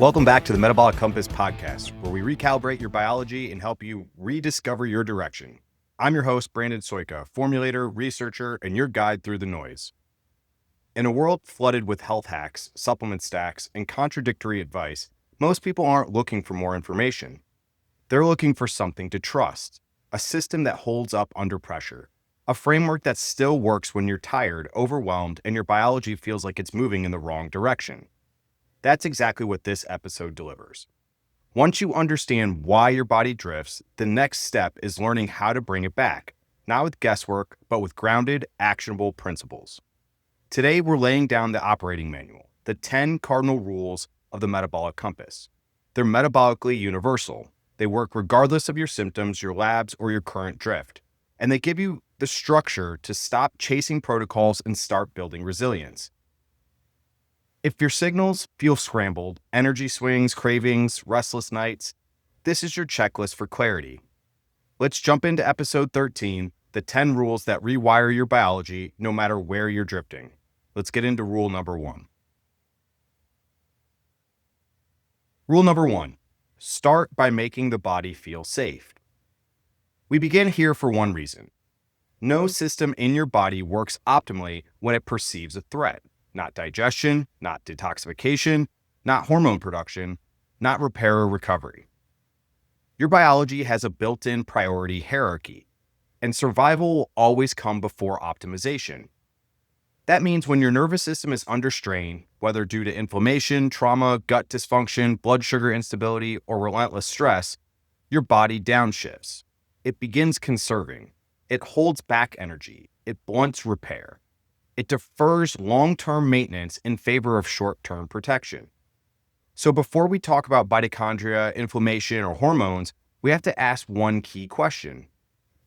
Welcome back to the Metabolic Compass podcast, where we recalibrate your biology and help you rediscover your direction. I'm your host, Brandon Soika, formulator, researcher, and your guide through the noise. In a world flooded with health hacks, supplement stacks, and contradictory advice, most people aren't looking for more information. They're looking for something to trust, a system that holds up under pressure, a framework that still works when you're tired, overwhelmed, and your biology feels like it's moving in the wrong direction. That's exactly what this episode delivers. Once you understand why your body drifts, the next step is learning how to bring it back, not with guesswork, but with grounded, actionable principles. Today, we're laying down the operating manual, the 10 cardinal rules of the Metabolic Compass. They're metabolically universal. They work regardless of your symptoms, your labs, or your current drift. And they give you the structure to stop chasing protocols and start building resilience. If your signals feel scrambled, energy swings, cravings, restless nights, this is your checklist for clarity. Let's jump into episode 13, the 10 rules that rewire your biology no matter where you're drifting. Let's get into rule number 1. Rule number 1, start by making the body feel safe. We begin here for one reason. No system in your body works optimally when it perceives a threat. Not digestion, not detoxification, not hormone production, not repair or recovery. Your biology has a built-in priority hierarchy, and survival will always come before optimization. That means when your nervous system is under strain, whether due to inflammation, trauma, gut dysfunction, blood sugar instability, or relentless stress, your body downshifts. It begins conserving. It holds back energy. It blunts repair. It defers long-term maintenance in favor of short-term protection. So before we talk about mitochondria, inflammation, or hormones, we have to ask one key question.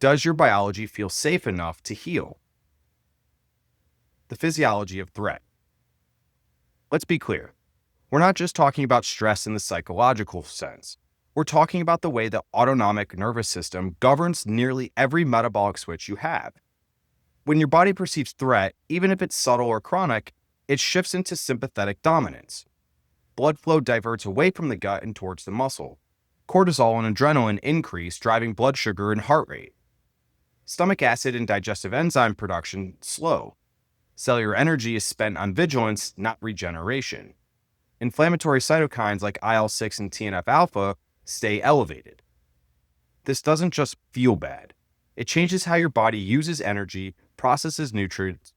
Does your biology feel safe enough to heal? The physiology of threat. Let's be clear. We're not just talking about stress in the psychological sense. We're talking about the way the autonomic nervous system governs nearly every metabolic switch you have. When your body perceives threat, even if it's subtle or chronic, it shifts into sympathetic dominance. Blood flow diverts away from the gut and towards the muscle. Cortisol and adrenaline increase, driving blood sugar and heart rate. Stomach acid and digestive enzyme production slow. Cellular energy is spent on vigilance, not regeneration. Inflammatory cytokines like IL-6 and TNF-alpha stay elevated. This doesn't just feel bad. It changes how your body uses energy, processes nutrients,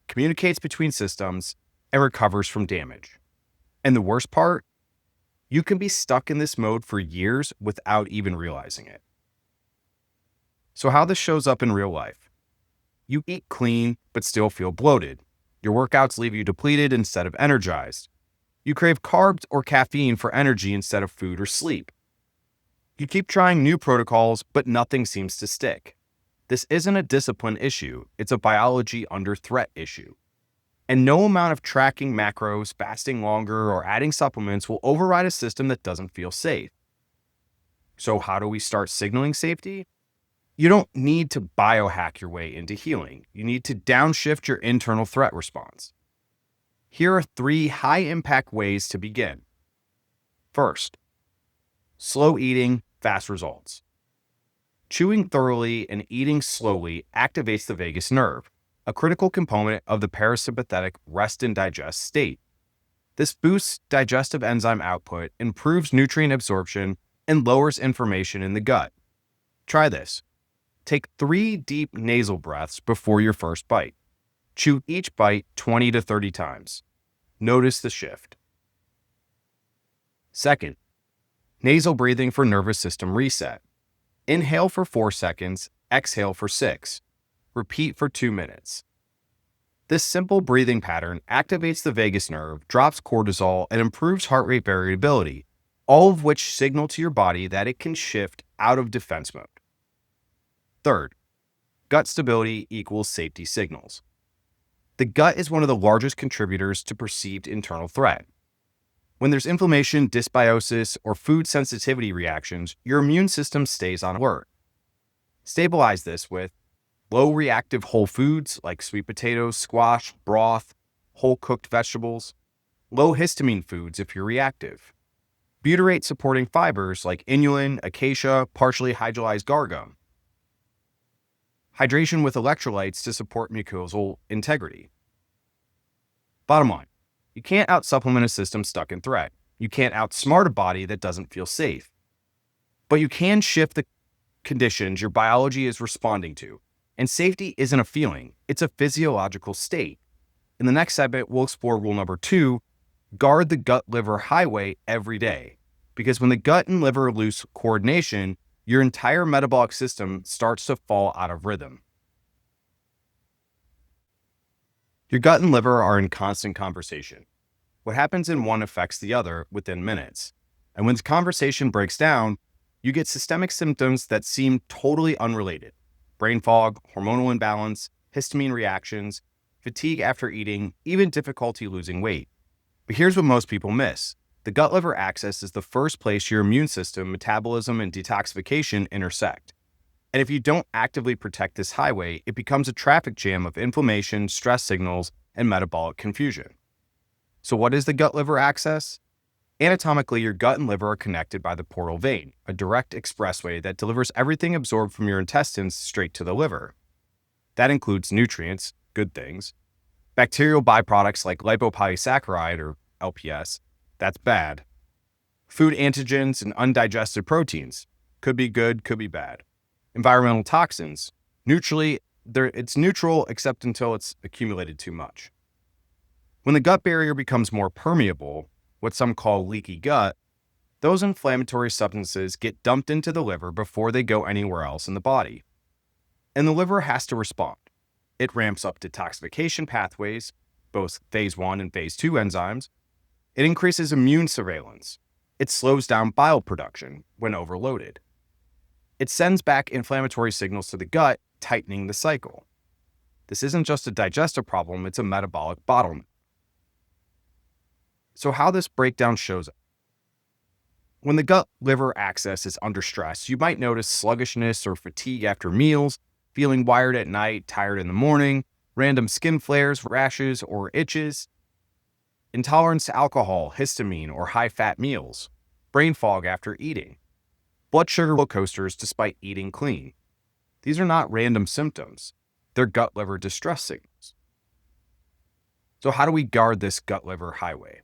communicates between systems, and recovers from damage. And the worst part? You can be stuck in this mode for years without even realizing it. So how this shows up in real life? You eat clean, but still feel bloated. Your workouts leave you depleted instead of energized. You crave carbs or caffeine for energy instead of food or sleep. You keep trying new protocols, but nothing seems to stick. This isn't a discipline issue, it's a biology under threat issue. And no amount of tracking macros, fasting longer, or adding supplements will override a system that doesn't feel safe. So how do we start signaling safety? You don't need to biohack your way into healing. You need to downshift your internal threat response. Here are 3 high-impact ways to begin. First, slow eating, fast results. Chewing thoroughly and eating slowly activates the vagus nerve, a critical component of the parasympathetic rest and digest state. This boosts digestive enzyme output, improves nutrient absorption, and lowers inflammation in the gut. Try this. Take 3 deep nasal breaths before your first bite. Chew each bite 20 to 30 times. Notice the shift. Second, nasal breathing for nervous system reset. Inhale for 4 seconds, exhale for 6. Repeat for 2 minutes. This simple breathing pattern activates the vagus nerve, drops cortisol, and improves heart rate variability, all of which signal to your body that it can shift out of defense mode. Third, gut stability equals safety signals. The gut is one of the largest contributors to perceived internal threat. When there's inflammation, dysbiosis, or food sensitivity reactions, your immune system stays on alert. Stabilize this with low reactive whole foods like sweet potatoes, squash, broth, whole cooked vegetables, low histamine foods if you're reactive, butyrate supporting fibers like inulin, acacia, partially hydrolyzed gargum, hydration with electrolytes to support mucosal integrity. Bottom line, you can't out-supplement a system stuck in threat. You can't outsmart a body that doesn't feel safe. But you can shift the conditions your biology is responding to. And safety isn't a feeling, it's a physiological state. In the next segment, we'll explore rule number 2, guard the gut-liver highway every day. Because when the gut and liver lose coordination, your entire metabolic system starts to fall out of rhythm. Your gut and liver are in constant conversation. What happens in one affects the other within minutes. And when the conversation breaks down, you get systemic symptoms that seem totally unrelated. Brain fog, hormonal imbalance, histamine reactions, fatigue after eating, even difficulty losing weight. But here's what most people miss. The gut-liver axis is the first place your immune system, metabolism, and detoxification intersect. And if you don't actively protect this highway, it becomes a traffic jam of inflammation, stress signals, and metabolic confusion. So what is the gut-liver axis? Anatomically, your gut and liver are connected by the portal vein, a direct expressway that delivers everything absorbed from your intestines straight to the liver. That includes nutrients, good things, bacterial byproducts like lipopolysaccharide or LPS, that's bad, food antigens and undigested proteins, could be good, could be bad, environmental toxins, it's neutral except until it's accumulated too much. When the gut barrier becomes more permeable, what some call leaky gut, those inflammatory substances get dumped into the liver before they go anywhere else in the body. And the liver has to respond. It ramps up detoxification pathways, both phase 1 and phase 2 enzymes. It increases immune surveillance. It slows down bile production when overloaded. It sends back inflammatory signals to the gut, tightening the cycle. This isn't just a digestive problem, it's a metabolic bottleneck. So how this breakdown shows up. When the gut-liver axis is under stress, you might notice sluggishness or fatigue after meals, feeling wired at night, tired in the morning, random skin flares, rashes, or itches, intolerance to alcohol, histamine, or high-fat meals, brain fog after eating, blood sugar roller coasters despite eating clean. These are not random symptoms. They're gut-liver distress signals. So how do we guard this gut-liver highway?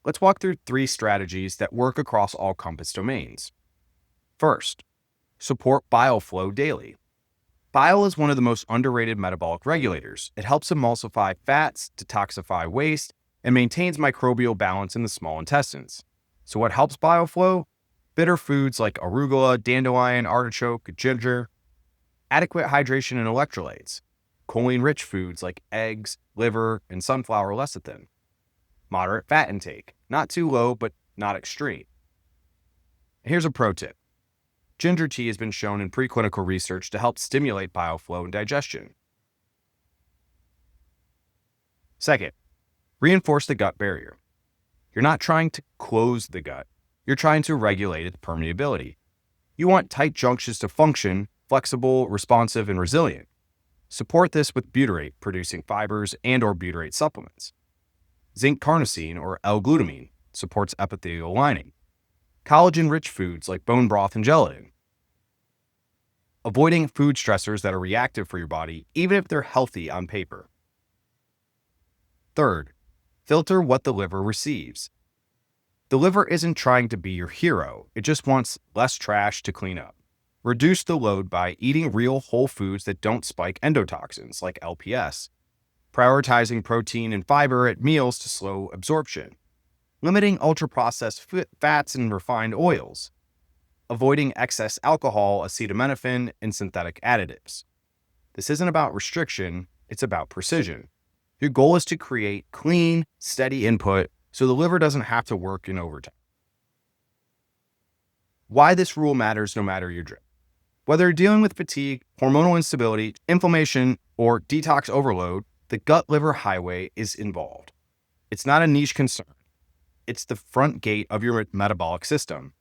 Let's walk through 3 strategies that work across all compass domains. First, support bile flow daily. Bile is one of the most underrated metabolic regulators. It helps emulsify fats, detoxify waste, and maintains microbial balance in the small intestines. So what helps bile flow? Bitter foods like arugula, dandelion, artichoke, ginger. Adequate hydration and electrolytes. Choline-rich foods like eggs, liver, and sunflower lecithin. Moderate fat intake, not too low, but not extreme. Here's a pro tip. Ginger tea has been shown in preclinical research to help stimulate bile flow and digestion. Second, reinforce the gut barrier. You're not trying to close the gut. You're trying to regulate its permeability. You want tight junctions to function, flexible, responsive, and resilient. Support this with butyrate, producing fibers and/or butyrate supplements. Zinc carnosine, or L-glutamine, supports epithelial lining. Collagen-rich foods like bone broth and gelatin. Avoiding food stressors that are reactive for your body, even if they're healthy on paper. Third, filter what the liver receives. The liver isn't trying to be your hero, it just wants less trash to clean up. Reduce the load by eating real whole foods that don't spike endotoxins like LPS. Prioritizing protein and fiber at meals to slow absorption. Limiting ultra-processed fats and refined oils. Avoiding excess alcohol, acetaminophen, and synthetic additives. This isn't about restriction, it's about precision. Your goal is to create clean, steady input so the liver doesn't have to work in overtime. Why this rule matters no matter your drip. Whether you're dealing with fatigue, hormonal instability, inflammation, or detox overload, the gut-liver highway is involved. It's not a niche concern. It's the front gate of your metabolic system.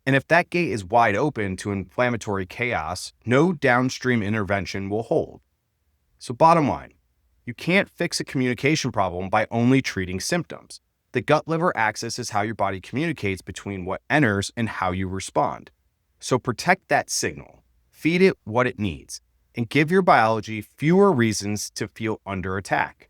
And if that gate is wide open to inflammatory chaos, no downstream intervention will hold. So bottom line, You can't fix a communication problem by only treating symptoms. The gut-liver axis is how your body communicates between what enters and how you respond. So protect that signal, feed it what it needs, and give your biology fewer reasons to feel under attack.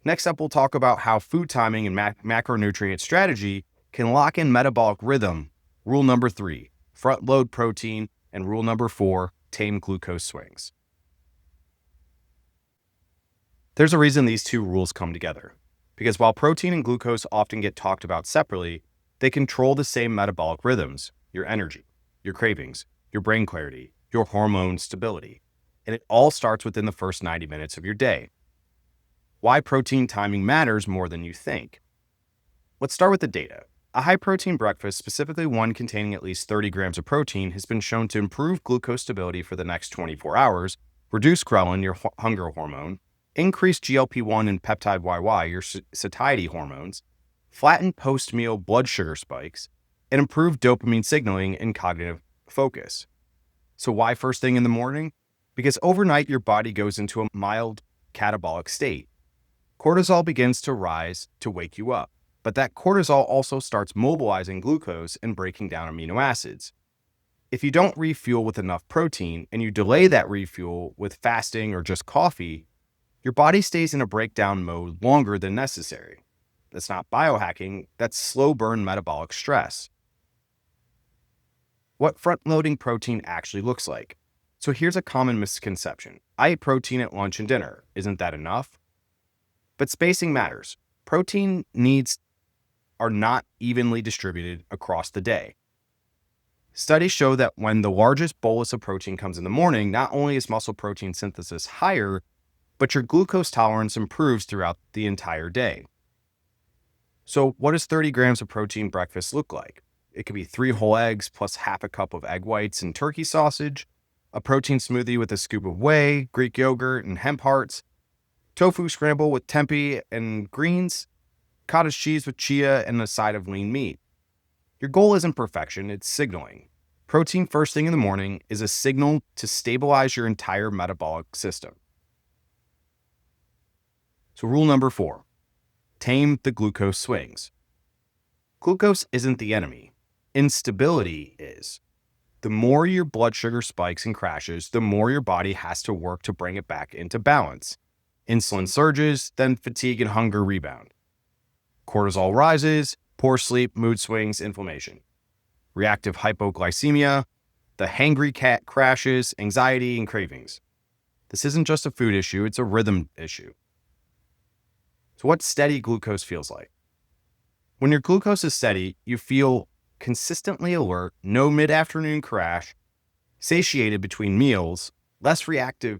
Next up, we'll talk about how food timing and macronutrient strategy can lock in metabolic rhythm. Rule number 3, front load protein, and rule number 4, tame glucose swings. There's a reason these two rules come together, because while protein and glucose often get talked about separately, they control the same metabolic rhythms: your energy, your cravings, your brain clarity, your hormone stability, and it all starts within the first 90 minutes of your day. Why protein timing matters more than you think. Let's start with the data. A high-protein breakfast, specifically one containing at least 30 grams of protein, has been shown to improve glucose stability for the next 24 hours, reduce ghrelin, your hunger hormone, increase GLP-1 and peptide YY, your satiety hormones, flatten post-meal blood sugar spikes, and improve dopamine signaling and cognitive focus. So why first thing in the morning? Because overnight your body goes into a mild catabolic state. Cortisol begins to rise to wake you up, but that cortisol also starts mobilizing glucose and breaking down amino acids. If you don't refuel with enough protein and you delay that refuel with fasting or just coffee, your body stays in a breakdown mode longer than necessary. That's not biohacking, that's slow burn metabolic stress. What front-loading protein actually looks like. So here's a common misconception. I ate protein at lunch and dinner. Isn't that enough? But spacing matters. Protein needs are not evenly distributed across the day. Studies show that when the largest bolus of protein comes in the morning, not only is muscle protein synthesis higher, but your glucose tolerance improves throughout the entire day. So what does 30 grams of protein breakfast look like? It could be 3 whole eggs plus half a cup of egg whites and turkey sausage, a protein smoothie with a scoop of whey, Greek yogurt, and hemp hearts, tofu scramble with tempeh and greens, cottage cheese with chia, and a side of lean meat. Your goal isn't perfection, it's signaling. Protein first thing in the morning is a signal to stabilize your entire metabolic system. So rule number 4, tame the glucose swings. Glucose isn't the enemy. Instability is. The more your blood sugar spikes and crashes, the more your body has to work to bring it back into balance. Insulin surges, then fatigue and hunger rebound. Cortisol rises, poor sleep, mood swings, inflammation. Reactive hypoglycemia, the hangry cat crashes, anxiety, and cravings. This isn't just a food issue, it's a rhythm issue. So what steady glucose feels like? When your glucose is steady, you feel consistently alert, no mid-afternoon crash, satiated between meals, less reactive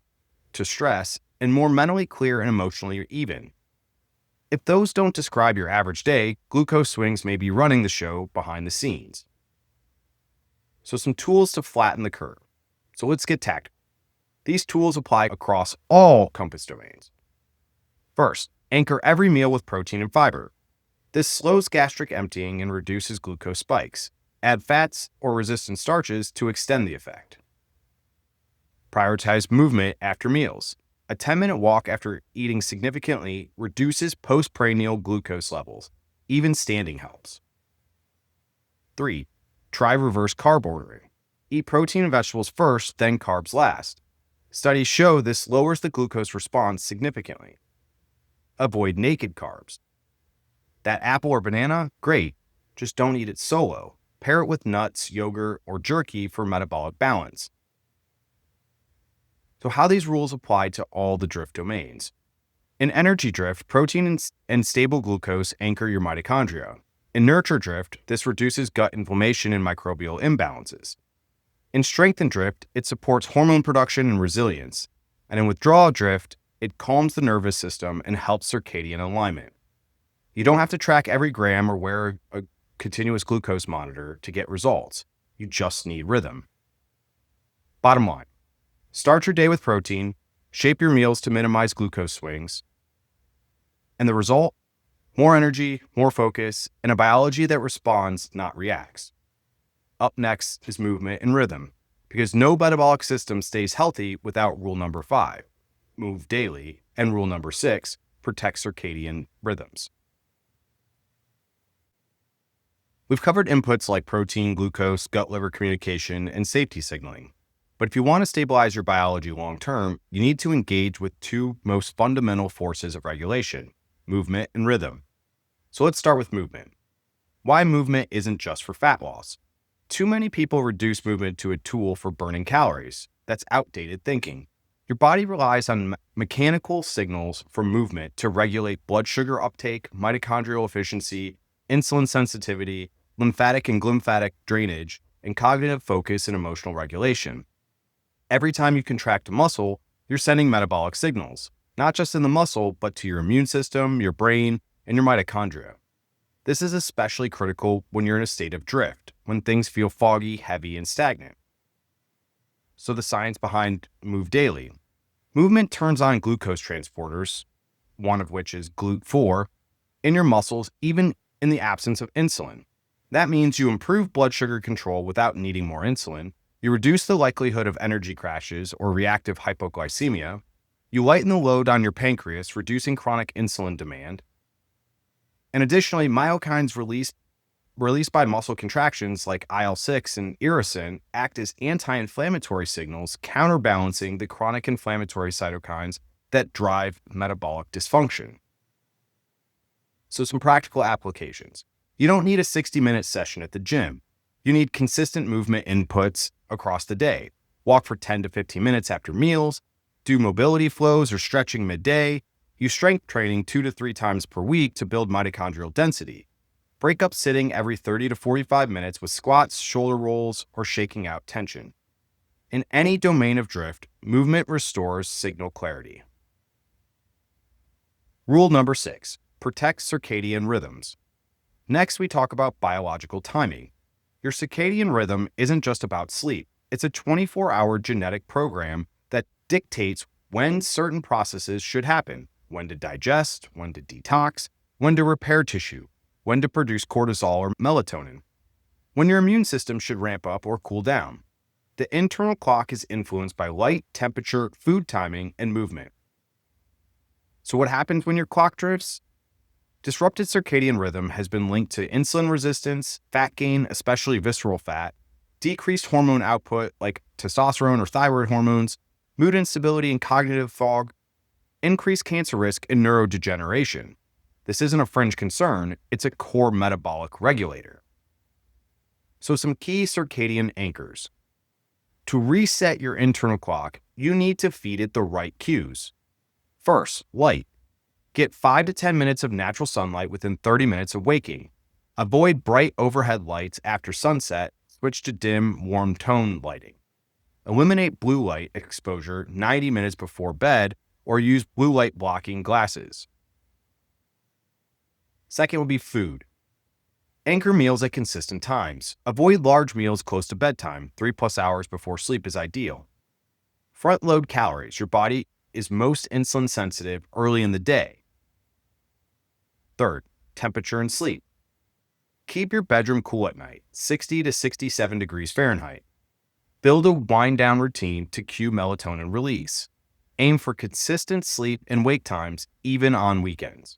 to stress, and more mentally clear and emotionally even. If those don't describe your average day, glucose swings may be running the show behind the scenes. So some tools to flatten the curve. So let's get tactical. These tools apply across all compass domains. First, anchor every meal with protein and fiber. This slows gastric emptying and reduces glucose spikes. Add fats or resistant starches to extend the effect. Prioritize movement after meals. A 10-minute walk after eating significantly reduces postprandial glucose levels. Even standing helps. 3. Try reverse carb ordering. Eat protein and vegetables first, then carbs last. Studies show this lowers the glucose response significantly. Avoid naked carbs. That apple or banana? Great. Just don't eat it solo. Pair it with nuts, yogurt, or jerky for metabolic balance. So how these rules apply to all the drift domains. In energy drift, protein and stable glucose anchor your mitochondria. In nurture drift, this reduces gut inflammation and microbial imbalances. In strengthen drift, it supports hormone production and resilience. And in withdrawal drift, it calms the nervous system and helps circadian alignment. You don't have to track every gram or wear a continuous glucose monitor to get results. You just need rhythm. Bottom line, start your day with protein, shape your meals to minimize glucose swings, and the result? More energy, more focus, and a biology that responds, not reacts. Up next is movement and rhythm, because no metabolic system stays healthy without rule number 5, move daily. And rule number 6, protect circadian rhythms. We've covered inputs like protein, glucose, gut-liver communication, and safety signaling. But if you want to stabilize your biology long-term, you need to engage with two most fundamental forces of regulation, movement and rhythm. So let's start with movement. Why movement isn't just for fat loss. Too many people reduce movement to a tool for burning calories. That's outdated thinking. Your body relies on mechanical signals from movement to regulate blood sugar uptake, mitochondrial efficiency, insulin sensitivity, lymphatic and glymphatic drainage, and cognitive focus and emotional regulation. Every time you contract a muscle, you're sending metabolic signals, not just in the muscle, but to your immune system, your brain, and your mitochondria. This is especially critical when you're in a state of drift, when things feel foggy, heavy, and stagnant. So the science behind Move Daily. Movement turns on glucose transporters, one of which is GLUT4, in your muscles, even in the absence of insulin. That means you improve blood sugar control without needing more insulin, you reduce the likelihood of energy crashes or reactive hypoglycemia, you lighten the load on your pancreas, reducing chronic insulin demand, and additionally, myokines released by muscle contractions like IL-6 and irisin act as anti-inflammatory signals, counterbalancing the chronic inflammatory cytokines that drive metabolic dysfunction. So some practical applications. You don't need a 60-minute session at the gym. You need consistent movement inputs across the day. Walk for 10 to 15 minutes after meals, do mobility flows or stretching midday, use strength training 2 to 3 times per week to build mitochondrial density. Break up sitting every 30 to 45 minutes with squats, shoulder rolls, or shaking out tension. In any domain of drift, movement restores signal clarity. Rule number 6, protect circadian rhythms. Next, we talk about biological timing. Your circadian rhythm isn't just about sleep. It's a 24-hour genetic program that dictates when certain processes should happen, when to digest, when to detox, when to repair tissue, when to produce cortisol or melatonin, when your immune system should ramp up or cool down. The internal clock is influenced by light, temperature, food timing, and movement. So what happens when your clock drifts? Disrupted circadian rhythm has been linked to insulin resistance, fat gain, especially visceral fat, decreased hormone output like testosterone or thyroid hormones, mood instability and cognitive fog, increased cancer risk and neurodegeneration. This isn't a fringe concern, it's a core metabolic regulator. So some key circadian anchors. To reset your internal clock, you need to feed it the right cues. First, light. Get 5 to 10 minutes of natural sunlight within 30 minutes of waking. Avoid bright overhead lights after sunset, switch to dim, warm tone lighting. Eliminate blue light exposure 90 minutes before bed or use blue light blocking glasses. Second would be food. Anchor meals at consistent times. Avoid large meals close to bedtime, 3+ hours before sleep is ideal. Front load calories. Your body is most insulin sensitive early in the day. Third, temperature and sleep. Keep your bedroom cool at night, 60 to 67 degrees Fahrenheit. Build a wind down routine to cue melatonin release. Aim for consistent sleep and wake times, even on weekends.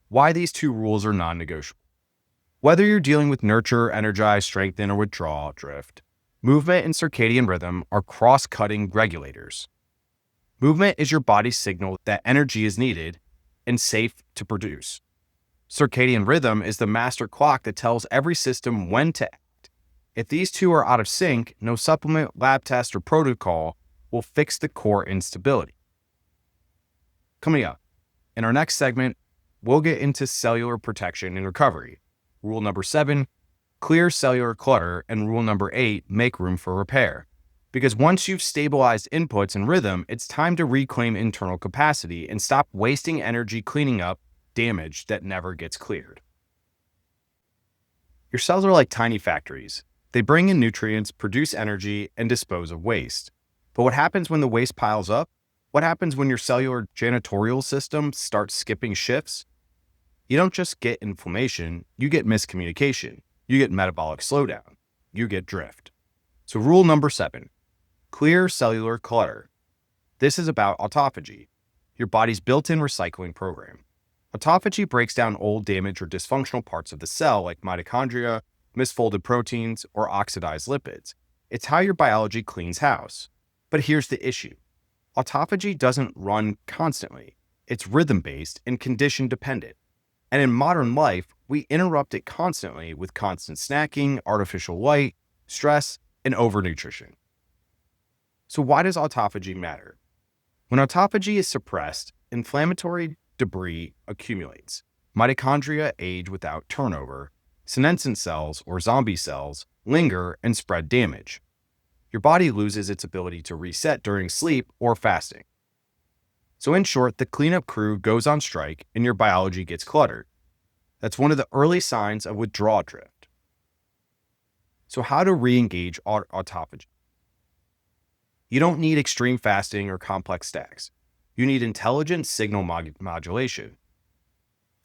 Why these two rules are non-negotiable. Whether you're dealing with nurture, energize, strengthen, or withdraw drift, movement and circadian rhythm are cross-cutting regulators. Movement is your body's signal that energy is needed and safe to produce. Circadian rhythm is the master clock that tells every system when to act. If these two are out of sync, no supplement, lab test, or protocol will fix the core instability. Coming up, in our next segment, we'll get into cellular protection and recovery. Rule number 7, clear cellular clutter, and rule number 8, make room for repair. Because once you've stabilized inputs and rhythm, it's time to reclaim internal capacity and stop wasting energy cleaning up damage that never gets cleared. Your cells are like tiny factories. They bring in nutrients, produce energy, and dispose of waste. But what happens when the waste piles up? What happens when your cellular janitorial system starts skipping shifts? You don't just get inflammation, you get miscommunication, you get metabolic slowdown, you get drift. So rule number 7, clear cellular clutter. This is about autophagy, your body's built-in recycling program. Autophagy breaks down old, damaged, or dysfunctional parts of the cell like mitochondria, misfolded proteins, or oxidized lipids. It's how your biology cleans house. But here's the issue. Autophagy doesn't run constantly. It's rhythm-based and condition-dependent. And in modern life, we interrupt it constantly with constant snacking, artificial light, stress, and overnutrition. So why does autophagy matter? When autophagy is suppressed, inflammatory debris accumulates. Mitochondria age without turnover. Senescent cells, or zombie cells, linger and spread damage. Your body loses its ability to reset during sleep or fasting. So in short, the cleanup crew goes on strike and your biology gets cluttered. That's one of the early signs of withdrawal drift. So how to re-engage autophagy? You don't need extreme fasting or complex stacks. You need intelligent signal modulation.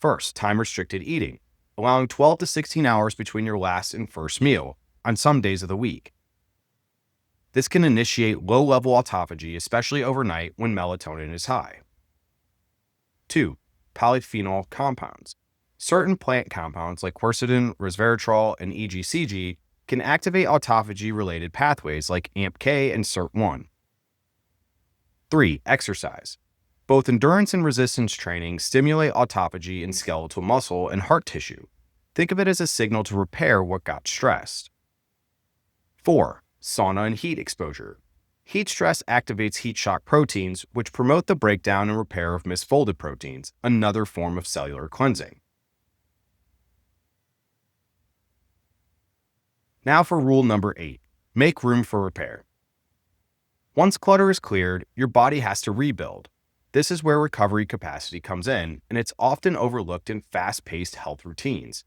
First, time-restricted eating, allowing 12 to 16 hours between your last and first meal on some days of the week. This can initiate low-level autophagy, especially overnight when melatonin is high. 2. Polyphenol compounds. Certain plant compounds like quercetin, resveratrol, and EGCG can activate autophagy-related pathways like AMPK and SIRT1. 3. Exercise. Both endurance and resistance training stimulate autophagy in skeletal muscle and heart tissue. Think of it as a signal to repair what got stressed. 4. Sauna and heat exposure. Heat stress activates heat shock proteins, which promote the breakdown and repair of misfolded proteins, another form of cellular cleansing. Now for rule number 8, make room for repair. Once clutter is cleared, your body has to rebuild. This is where recovery capacity comes in, and it's often overlooked in fast-paced health routines.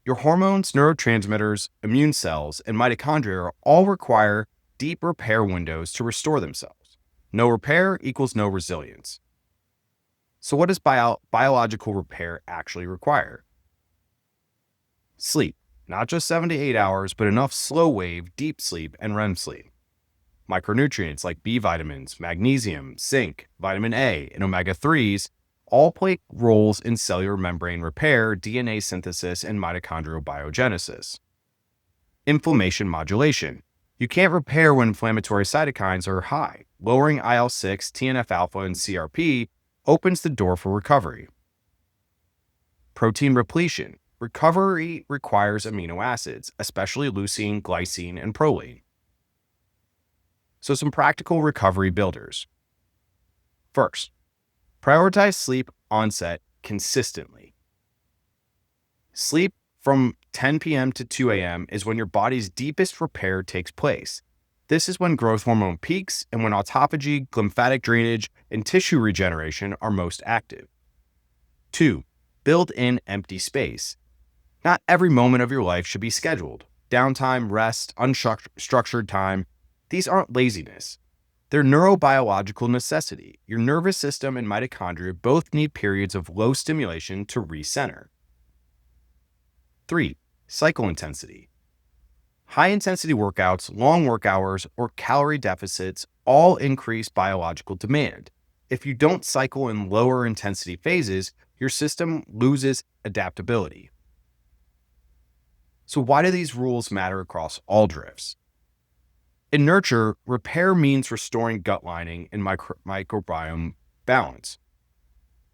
Your hormones, neurotransmitters, immune cells, and mitochondria all require deep repair windows to restore themselves. No repair equals no resilience. So what does biological repair actually require? Sleep. Not just 7 to 8 hours, but enough slow-wave, deep sleep, and REM sleep. Micronutrients like B vitamins, magnesium, zinc, vitamin A, and omega-3s all play roles in cellular membrane repair, DNA synthesis, and mitochondrial biogenesis. Inflammation modulation. You can't repair when inflammatory cytokines are high. Lowering IL-6, TNF-alpha, and CRP opens the door for recovery. Protein repletion. Recovery requires amino acids, especially leucine, glycine, and proline. So some practical recovery builders. First, prioritize sleep onset consistently. Sleep from 10 p.m. to 2 a.m. is when your body's deepest repair takes place. This is when growth hormone peaks and when autophagy, lymphatic drainage, and tissue regeneration are most active. 2. Build in empty space. Not every moment of your life should be scheduled. Downtime, rest, unstructured time, these aren't laziness. They're neurobiological necessity. Your nervous system and mitochondria both need periods of low stimulation to recenter. 3. Cycle intensity. High-intensity workouts, long work hours, or calorie deficits all increase biological demand. If you don't cycle in lower intensity phases, your system loses adaptability. So why do these rules matter across all drifts? In nurture, repair means restoring gut lining and microbiome balance.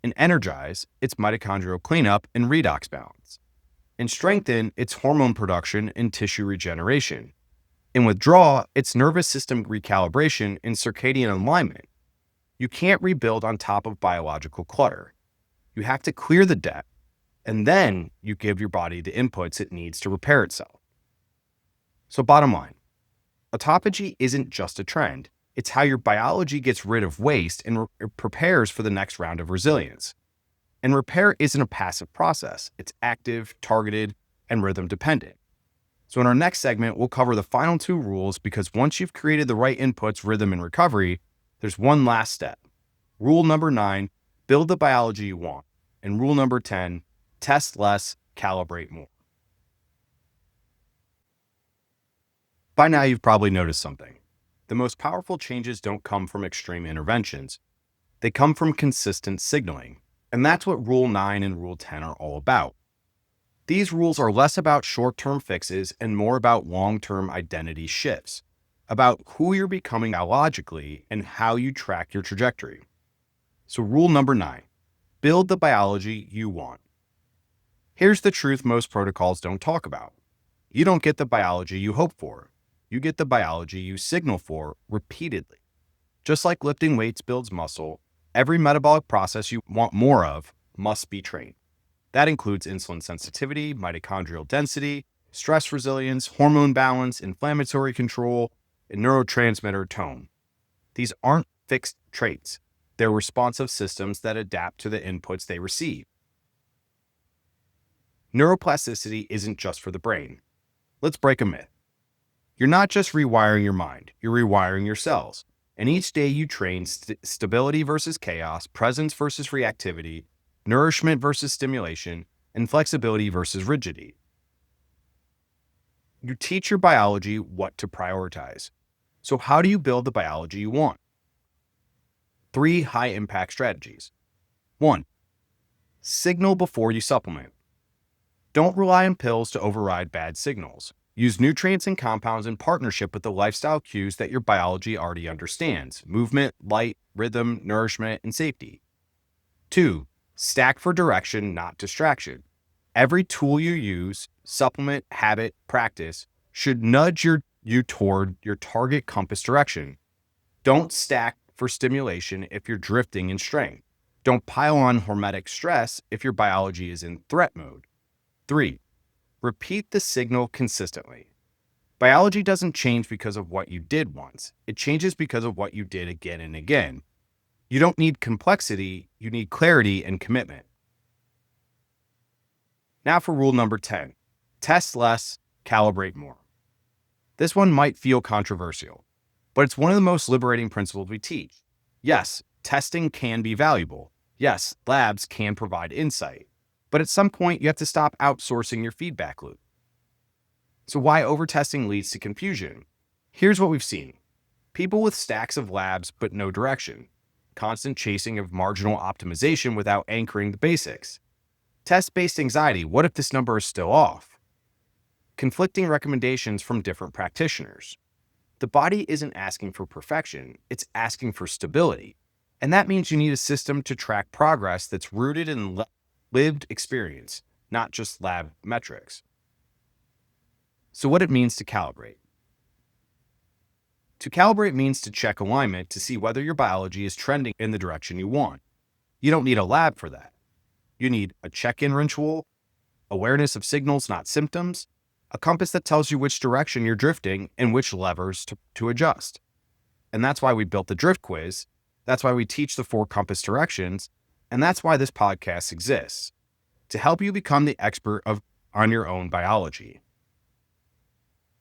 In energize, it's mitochondrial cleanup and redox balance. In strengthen, it's hormone production and tissue regeneration. In withdraw, it's nervous system recalibration and circadian alignment. You can't rebuild on top of biological clutter. You have to clear the debt, and then you give your body the inputs it needs to repair itself. So bottom line, autophagy isn't just a trend. It's how your biology gets rid of waste and prepares for the next round of resilience. And repair isn't a passive process. It's active, targeted, and rhythm dependent. So in our next segment, we'll cover the final 2 rules because once you've created the right inputs, rhythm, and recovery, there's one last step. Rule number 9, build the biology you want. And rule number 10, test less, calibrate more. By now, you've probably noticed something. The most powerful changes don't come from extreme interventions. They come from consistent signaling. And that's what Rule 9 and Rule 10 are all about. These rules are less about short-term fixes and more about long-term identity shifts, about who you're becoming biologically and how you track your trajectory. So rule number 9, build the biology you want. Here's the truth most protocols don't talk about. You don't get the biology you hope for. You get the biology you signal for repeatedly. Just like lifting weights builds muscle, every metabolic process you want more of must be trained. That includes insulin sensitivity, mitochondrial density, stress resilience, hormone balance, inflammatory control, and neurotransmitter tone. These aren't fixed traits. They're responsive systems that adapt to the inputs they receive. Neuroplasticity isn't just for the brain. Let's break a myth. You're not just rewiring your mind, you're rewiring your cells. And each day you train stability versus chaos, presence versus reactivity, nourishment versus stimulation, and flexibility versus rigidity. You teach your biology what to prioritize. So how do you build the biology you want? 3 high-impact strategies. 1. Signal before you supplement. Don't rely on pills to override bad signals. Use nutrients and compounds in partnership with the lifestyle cues that your biology already understands: movement, light, rhythm, nourishment, and safety. 2. Stack for direction, not distraction. Every tool you use, supplement, habit, practice, should nudge you toward your target compass direction. Don't stack for stimulation if you're drifting in strength. Don't pile on hormetic stress if your biology is in threat mode. 3. Repeat the signal consistently. Biology doesn't change because of what you did once. It changes because of what you did again and again. You don't need complexity, you need clarity and commitment. Now for rule number 10. Test less, calibrate more. This one might feel controversial, but it's one of the most liberating principles we teach. Yes, testing can be valuable. Yes, labs can provide insight. But at some point, you have to stop outsourcing your feedback loop. So why overtesting leads to confusion? Here's what we've seen. People with stacks of labs but no direction. Constant chasing of marginal optimization without anchoring the basics. Test-based anxiety. What if this number is still off? Conflicting recommendations from different practitioners. The body isn't asking for perfection, it's asking for stability. And that means you need a system to track progress that's rooted in lived experience, not just lab metrics. So what it means to calibrate. To calibrate means to check alignment to see whether your biology is trending in the direction you want. You don't need a lab for that. You need a check-in ritual, awareness of signals, not symptoms, a compass that tells you which direction you're drifting and which levers to adjust. And that's why we built the drift quiz. That's why we teach the 4 compass directions. And that's why this podcast exists, to help you become the expert on your own biology.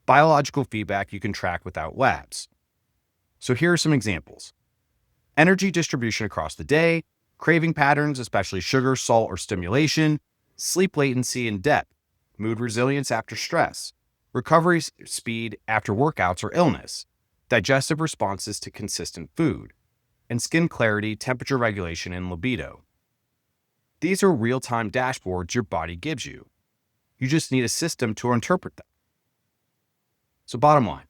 Biological feedback you can track without labs. So here are some examples. Energy distribution across the day, craving patterns, especially sugar, salt, or stimulation, sleep latency and depth, mood resilience after stress, recovery speed after workouts or illness, digestive responses to consistent food, and skin clarity, temperature regulation, and libido. These are real-time dashboards your body gives you. You just need a system to interpret them. So bottom line,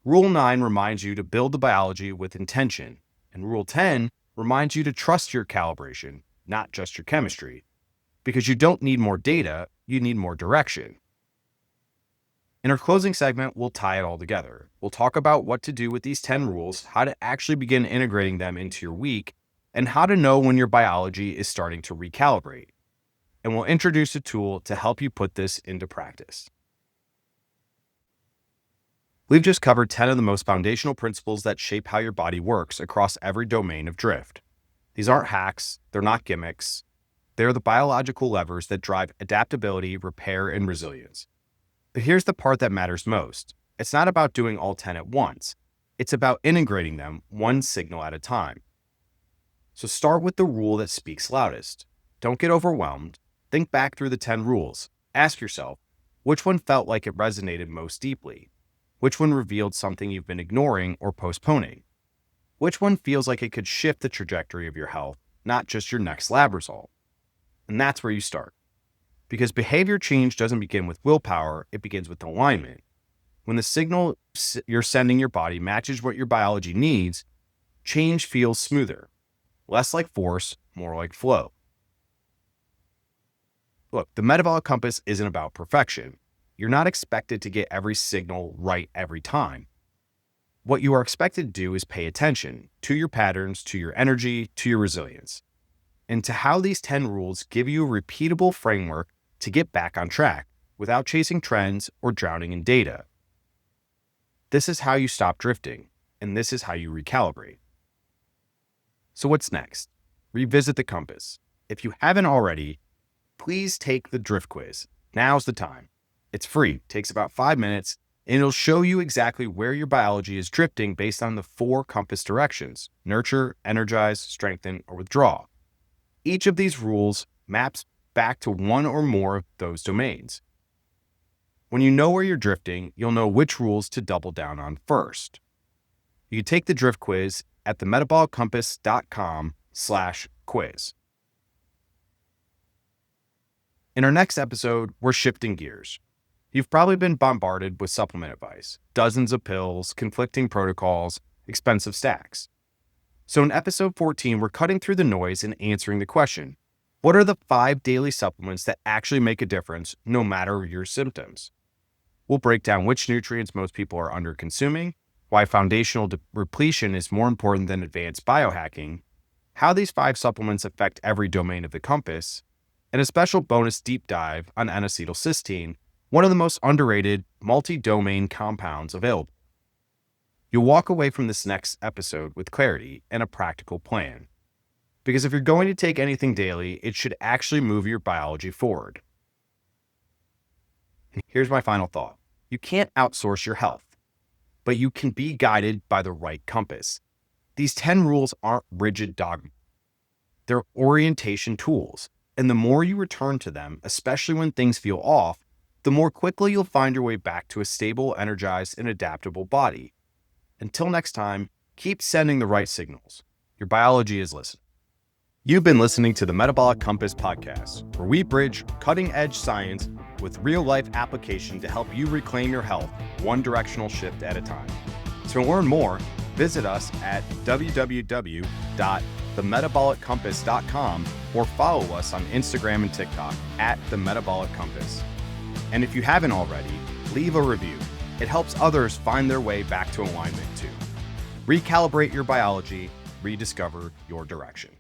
Rule 9 reminds you to build the biology with intention, and Rule 10 reminds you to trust your calibration, not just your chemistry, because you don't need more data, you need more direction. In our closing segment, we'll tie it all together. We'll talk about what to do with these 10 rules, how to actually begin integrating them into your week, and how to know when your biology is starting to recalibrate. And we'll introduce a tool to help you put this into practice. We've just covered 10 of the most foundational principles that shape how your body works across every domain of drift. These aren't hacks, they're not gimmicks. They're the biological levers that drive adaptability, repair, and resilience. But here's the part that matters most. It's not about doing all 10 at once. It's about integrating them one signal at a time. So start with the rule that speaks loudest. Don't get overwhelmed. Think back through the 10 rules. Ask yourself, which one felt like it resonated most deeply? Which one revealed something you've been ignoring or postponing? Which one feels like it could shift the trajectory of your health, not just your next lab result? And that's where you start. Because behavior change doesn't begin with willpower, it begins with alignment. When the signal you're sending your body matches what your biology needs, change feels smoother. Less like force, more like flow. Look, the metabolic compass isn't about perfection. You're not expected to get every signal right every time. What you are expected to do is pay attention to your patterns, to your energy, to your resilience, and to how these 10 rules give you a repeatable framework to get back on track without chasing trends or drowning in data. This is how you stop drifting, and this is how you recalibrate. So what's next? Revisit the compass. If you haven't already, please take the drift quiz. Now's the time. It's free, takes about 5 minutes, and it'll show you exactly where your biology is drifting based on the 4 compass directions: nurture, energize, strengthen, or withdraw. Each of these rules maps back to one or more of those domains. When you know where you're drifting, you'll know which rules to double down on first. You can take the drift quiz at themetaboliccompass.com/quiz. In our next episode, we're shifting gears. You've probably been bombarded with supplement advice, dozens of pills, conflicting protocols, expensive stacks. So in episode 14, we're cutting through the noise and answering the question, what are the 5 daily supplements that actually make a difference no matter your symptoms? We'll break down which nutrients most people are under-consuming, why foundational repletion is more important than advanced biohacking, how these 5 supplements affect every domain of the compass, and a special bonus deep dive on N-acetylcysteine, one of the most underrated multi-domain compounds available. You'll walk away from this next episode with clarity and a practical plan. Because if you're going to take anything daily, it should actually move your biology forward. And here's my final thought. You can't outsource your health, but you can be guided by the right compass. These 10 rules aren't rigid dogma. They're orientation tools. And the more you return to them, especially when things feel off, the more quickly you'll find your way back to a stable, energized, and adaptable body. Until next time, keep sending the right signals. Your biology is listening. You've been listening to the Metabolic Compass podcast, where we bridge cutting-edge science with real-life application to help you reclaim your health one directional shift at a time. To learn more, visit us at www.themetaboliccompass.com or follow us on Instagram and TikTok at The Metabolic Compass. And if you haven't already, leave a review. It helps others find their way back to alignment too. Recalibrate your biology, rediscover your direction.